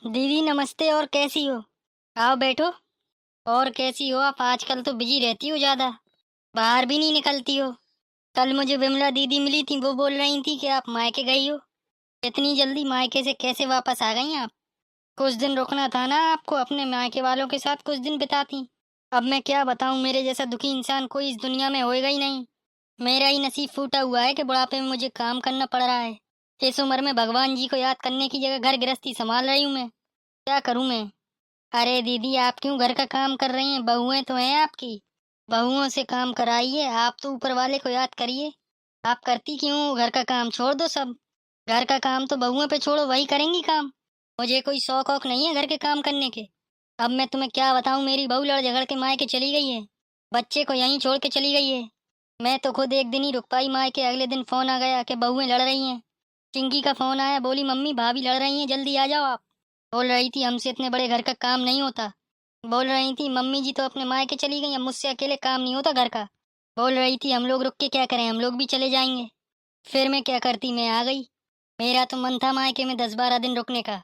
दीदी नमस्ते। और कैसी हो? आओ बैठो। और कैसी हो आप? आजकल तो बिजी रहती हो ज़्यादा, बाहर भी नहीं निकलती हो। कल मुझे विमला दीदी मिली थी, वो बोल रही थी कि आप मायके गई हो। इतनी जल्दी मायके से कैसे वापस आ गई आप? कुछ दिन रुकना था ना आपको, अपने मायके वालों के साथ कुछ दिन बिताती। अब मैं क्या बताऊं, मेरे जैसा दुखी इंसान कोई इस दुनिया में होएगा ही नहीं। मेरा ही नसीब फूटा हुआ है कि बुढ़ापे में मुझे काम करना पड़ रहा है। इस उम्र में भगवान जी को याद करने की जगह घर गृहस्थी संभाल रही हूँ मैं। क्या करूँ मैं? अरे दीदी, आप क्यों घर का काम कर रही हैं? बहुएं तो हैं आपकी, बहुओं से काम कराइए। आप तो ऊपर वाले को याद करिए। आप करती क्यों हो? घर का काम छोड़ दो सब। घर का काम तो बहुओं पे छोड़ो, वही करेंगी काम। मुझे कोई शौक औक नहीं है घर के काम करने के। अब मैं तुम्हें क्या बताऊं, मेरी बहू लड़ झगड़ के मायके चली गई है। बच्चे को यहीं छोड़ के चली गई है। मैं तो खुद एक दिन ही रुक पाई मायके, अगले दिन फोन आ गया कि बहुएं लड़ रही हैं। चिंकी का फोन आया, बोली मम्मी भाभी लड़ रही हैं, जल्दी आ जाओ आप। बोल रही थी हमसे इतने बड़े घर का काम नहीं होता। बोल रही थी मम्मी जी तो अपने मायके चली गई, अब मुझसे अकेले काम नहीं होता घर का। बोल रही थी हम लोग रुक के क्या करें, हम लोग भी चले जाएंगे। फिर मैं क्या करती, मैं आ गई। मेरा तो मन था मायके में 10-12 दिन रुकने का।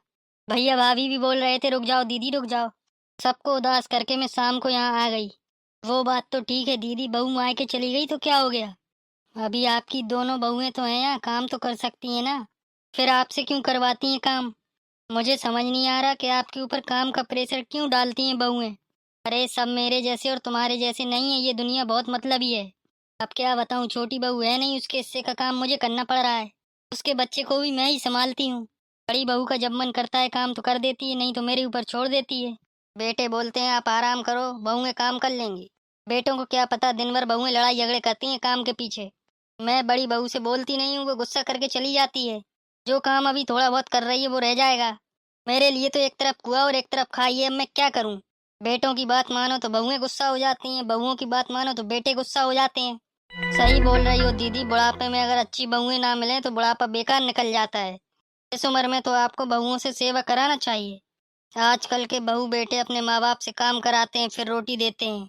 भैया भाभी भी बोल रहे थे रुक जाओ दीदी रुक जाओ। सबको उदास करके मैं शाम को यहाँ आ गई। वो बात तो ठीक है दीदी, बहू मायके चली गई तो क्या हो गया? अभी आपकी दोनों बहुएं तो हैं यहाँ, काम तो कर सकती हैं ना। फिर आपसे क्यों करवाती हैं काम? मुझे समझ नहीं आ रहा कि आपके ऊपर काम का प्रेशर क्यों डालती हैं बहुएं। अरे सब मेरे जैसे और तुम्हारे जैसे नहीं है, ये दुनिया बहुत मतलबी है। अब क्या बताऊं, छोटी बहू है नहीं, उसके हिस्से का काम मुझे करना पड़ रहा है। उसके बच्चे को भी मैं ही संभालती हूँ। बड़ी बहू का जब मन करता है काम तो कर देती है, नहीं तो मेरे ऊपर छोड़ देती है। बेटे बोलते हैं आप आराम करो, बहुएं काम कर लेंगी। बेटों को क्या पता, दिन भर बहुएं लड़ाई झगड़े करती हैं काम के पीछे। मैं बड़ी बहू से बोलती नहीं हूँ, वो गुस्सा करके चली जाती है। जो काम अभी थोड़ा बहुत कर रही है वो रह जाएगा। मेरे लिए तो एक तरफ कुआ और एक तरफ खाई है, अब मैं क्या करूं? बेटों की बात मानो तो बहुएं गुस्सा हो जाती हैं, बहुओं की बात मानो तो बेटे गुस्सा हो जाते हैं। सही बोल रही हो दीदी, बुढ़ापे में अगर अच्छी बहुएं ना मिले तो बुढ़ापा बेकार निकल जाता है। इस उम्र में तो आपको बहुओं से सेवा कराना चाहिए। आजकल के बहू बेटे अपने माँ बाप से काम कराते हैं फिर रोटी देते हैं।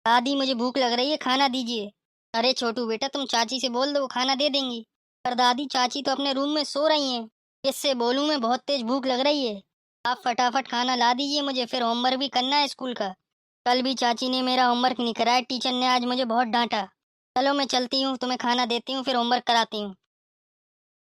दादी मुझे भूख लग रही है, खाना दीजिए। अरे छोटू बेटा, तुम चाची से बोल दो, वो खाना दे देंगी। पर दादी चाची तो अपने रूम में सो रही हैं। किससे बोलूं मैं, बहुत तेज भूख लग रही है। आप फटाफट खाना ला दीजिए, मुझे फिर होमवर्क भी करना है स्कूल का। कल भी चाची ने मेरा होमवर्क नहीं कराया, टीचर ने आज मुझे बहुत डांटा। चलो मैं चलती हूँ, तुम्हें खाना देती हूँ फिर होमवर्क कराती हूँ।